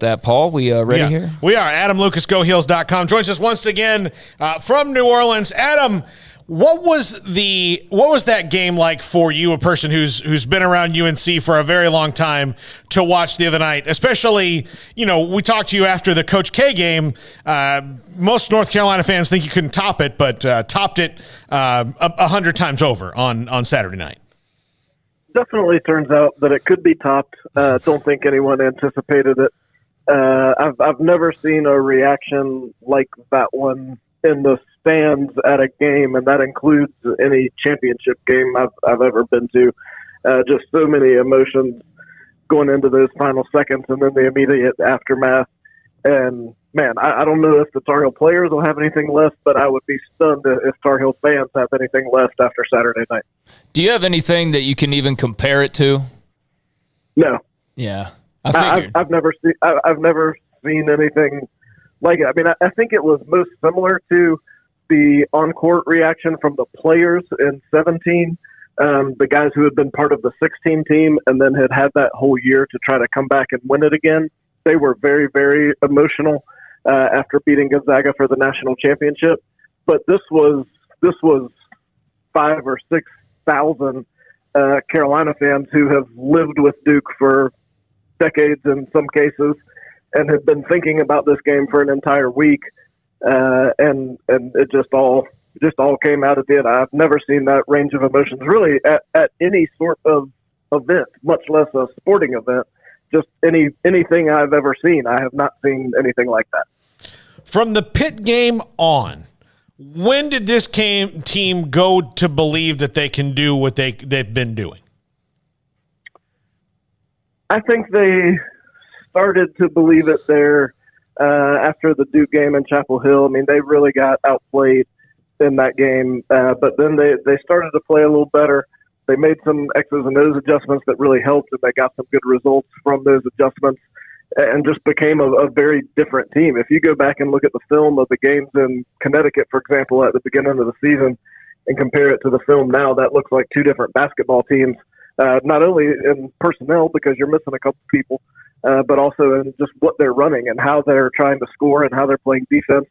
that. Paul, we ready here? We are. AdamLucasGoHeels.com joins us once again from New Orleans. Adam, what was that game like for you, a person who's been around UNC for a very long time, to watch the other night? Especially, we talked to you after the Coach K game. Most North Carolina fans think you couldn't top it, but topped it 100 times over on Saturday night. Definitely turns out that it could be topped. Don't think anyone anticipated it. I've never seen a reaction like that one in the stands at a game, and that includes any championship game I've ever been to. Just so many emotions going into those final seconds, and then the immediate aftermath. And man, I don't know if the Tar Heel players will have anything left, but I would be stunned if Tar Heel fans have anything left after Saturday night. Do you have anything that you can even compare it to? No. Yeah, I figured. I've never seen anything like it. I mean, I think it was most similar to the on-court reaction from the players in 17, the guys who had been part of the 16 team and then had that whole year to try to come back and win it again. They were very, very emotional after beating Gonzaga for the national championship. But this was 5,000 or 6,000 Carolina fans who have lived with Duke for decades in some cases and have been thinking about this game for an entire week. And it just all came out at the end. I've never seen that range of emotions really at any sort of event, much less a sporting event. Just anything I've ever seen. I have not seen anything like that. From the Pitt game on, when did this team go to believe that they can do what they've been doing? I think they started to believe it there after the Duke game in Chapel Hill. I mean, they really got outplayed in that game, but then they started to play a little better. They made some X's and O's adjustments that really helped, and they got some good results from those adjustments and just became a very different team. If you go back and look at the film of the games in Connecticut, for example, at the beginning of the season and compare it to the film now, that looks like two different basketball teams, not only in personnel because you're missing a couple people, but also in just what they're running and how they're trying to score and how they're playing defense.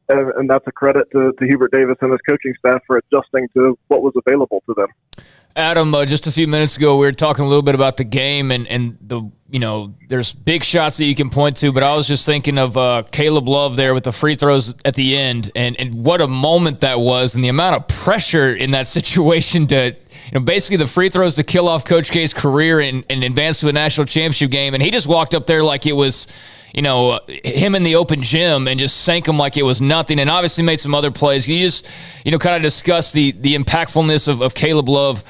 And that's a credit to Hubert Davis and his coaching staff for adjusting to what was available to them. Adam, just a few minutes ago, we were talking a little bit about the game and the there's big shots that you can point to, but I was just thinking of Caleb Love there with the free throws at the end, and what a moment that was, and the amount of pressure in that situation to basically the free throws to kill off Coach K's career and advance to a national championship game, and he just walked up there like it was him in the open gym and just sank him like it was nothing, and obviously made some other plays. Can you just, kind of discuss the impactfulness of Caleb Love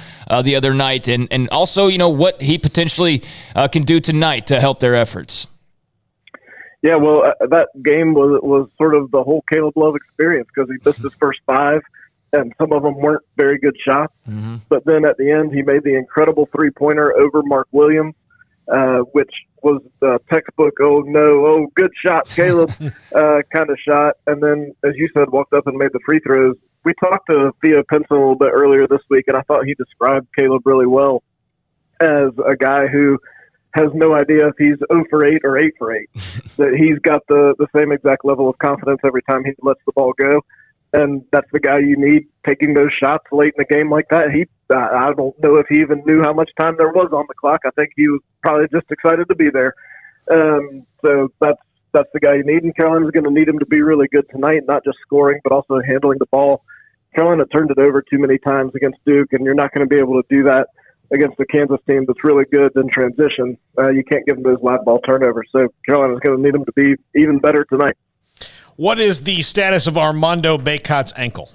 the other night and also, what he potentially can do tonight to help their efforts? Yeah, well, that game was sort of the whole Caleb Love experience because he missed his first 5, and some of them weren't very good shots. Mm-hmm. But then at the end, he made the incredible three-pointer over Mark Williams, which was the textbook, good shot, Caleb, kind of shot. And then, as you said, walked up and made the free throws. We talked to Theo Pinson a little bit earlier this week, and I thought he described Caleb really well as a guy who has no idea if he's 0 for 8 or 8 for 8. That he's got the same exact level of confidence every time he lets the ball go. And that's the guy you need taking those shots late in the game like that. I don't know if he even knew how much time there was on the clock. I think he was probably just excited to be there. So that's the guy you need. And Carolina's going to need him to be really good tonight, not just scoring, but also handling the ball. Carolina turned it over too many times against Duke, and you're not going to be able to do that against the Kansas team that's really good in transition. You can't give them those live ball turnovers. So Carolina's going to need him to be even better tonight. What is the status of Armando Bacot's ankle?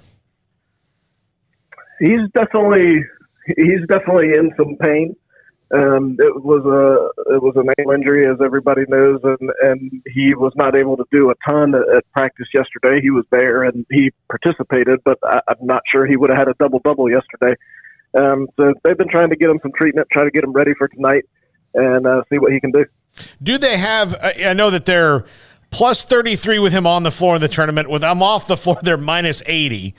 He's definitely in some pain. It was an ankle injury, as everybody knows, and he was not able to do a ton at practice yesterday. He was there and he participated, but I'm not sure he would have had a double-double yesterday. So they've been trying to get him some treatment, try to get him ready for tonight, and see what he can do. Do they have? I know that they're plus 33 with him on the floor in the tournament. With I'm off the floor, they're minus 80.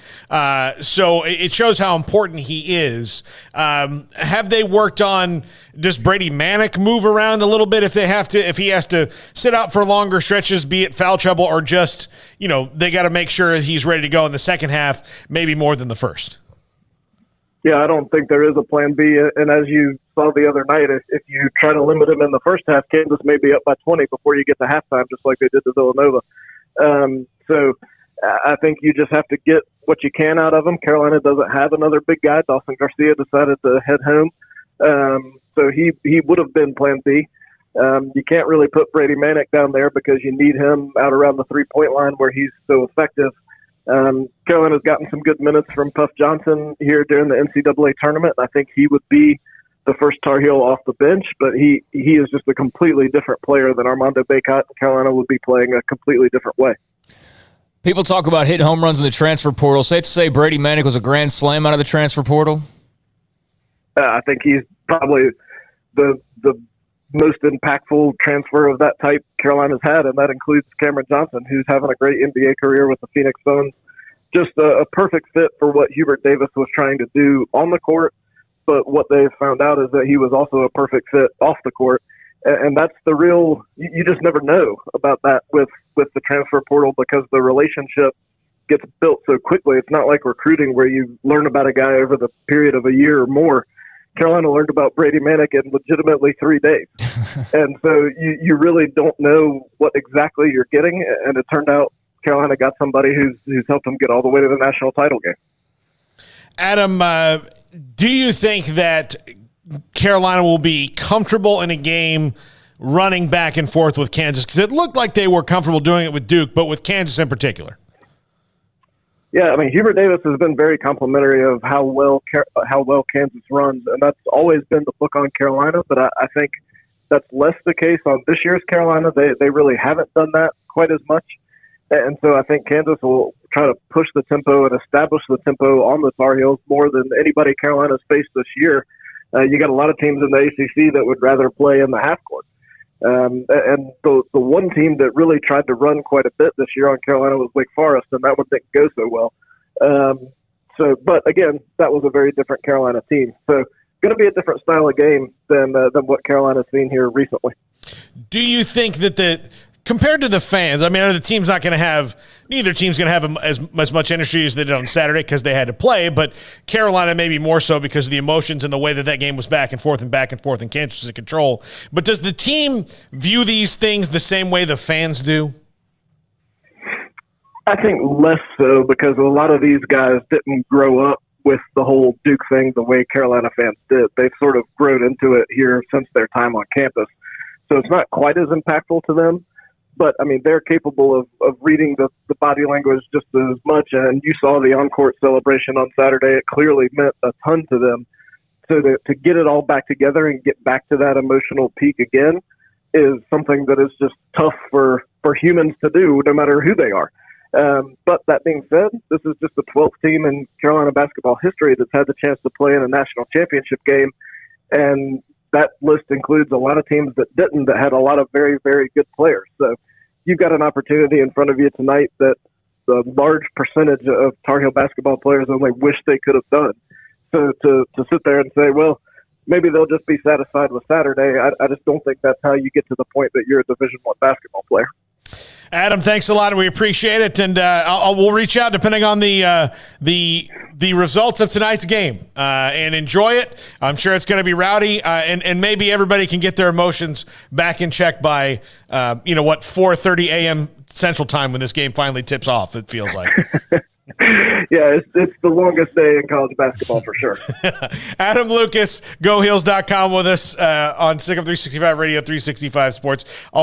So it shows how important he is. Have they worked on, does Brady Manek move around a little bit if he has to sit out for longer stretches, be it foul trouble or just, they got to make sure he's ready to go in the second half, maybe more than the first? Yeah, I don't think there is a plan B. And as you saw the other night, if you try to limit him in the first half, Kansas may be up by 20 before you get to halftime, just like they did to Villanova. So I think you just have to get what you can out of him. Carolina doesn't have another big guy. Dawson Garcia decided to head home. So he would have been plan B. You can't really put Brady Manek down there because you need him out around the three-point line where he's so effective. Carolina's gotten some good minutes from Puff Johnson here during the NCAA tournament. I think he would be the first Tar Heel off the bench, but he is just a completely different player than Armando Bacot. Carolina would be playing a completely different way. People talk about hitting home runs in the transfer portal. Safe to say Brady Manek was a grand slam out of the transfer portal? I think he's probably the most impactful transfer of that type Carolina's had, and that includes Cameron Johnson, who's having a great NBA career with the Phoenix Suns. Just a perfect fit for what Hubert Davis was trying to do on the court, but what they found out is that he was also a perfect fit off the court, and that's the real – you just never know about that with the transfer portal because the relationship gets built so quickly. It's not like recruiting where you learn about a guy over the period of a year or more. Carolina learned about Brady Manek in legitimately 3 days. And so you really don't know what exactly you're getting. And it turned out Carolina got somebody who's helped them get all the way to the national title game. Adam, do you think that Carolina will be comfortable in a game running back and forth with Kansas? Because it looked like they were comfortable doing it with Duke, but with Kansas in particular. Yeah, I mean, Hubert Davis has been very complimentary of how well Kansas runs, and that's always been the book on Carolina, but I think that's less the case on this year's Carolina. They really haven't done that quite as much, and so I think Kansas will try to push the tempo and establish the tempo on the Tar Heels more than anybody Carolina's faced this year. You got a lot of teams in the ACC that would rather play in the half court. And the one team that really tried to run quite a bit this year on Carolina was Wake Forest, and that one didn't go so well. But again, that was a very different Carolina team. So going to be a different style of game than what Carolina's seen here recently. Do you think that compared to the fans, I mean, the team's not going to have – neither team's going to have as much energy as they did on Saturday because they had to play, but Carolina maybe more so because of the emotions and the way that game was back and forth, and Kansas was in control. But does the team view these things the same way the fans do? I think less so because a lot of these guys didn't grow up with the whole Duke thing the way Carolina fans did. They've sort of grown into it here since their time on campus. So it's not quite as impactful to them. But, I mean, they're capable of reading the body language just as much. And you saw the on-court celebration on Saturday. It clearly meant a ton to them. So to get it all back together and get back to that emotional peak again is something that is just tough for humans to do, no matter who they are. But that being said, this is just the 12th team in Carolina basketball history that's had the chance to play in a national championship game. And that list includes a lot of teams that didn't, that had a lot of very, very good players. So you've got an opportunity in front of you tonight that the large percentage of Tar Heel basketball players only wish they could have done. So to sit there and say, well, maybe they'll just be satisfied with Saturday, I just don't think that's how you get to the point that you're a Division I basketball player. Adam, thanks a lot. We appreciate it, and we'll reach out depending on the results of tonight's game, and enjoy it. I'm sure it's going to be rowdy, and maybe everybody can get their emotions back in check by 4:30 a.m. Central Time when this game finally tips off. It feels like. Yeah, it's the longest day in college basketball for sure. Adam Lucas, GoHeels.com with us on SicEm 365 Radio, 365 Sports. Always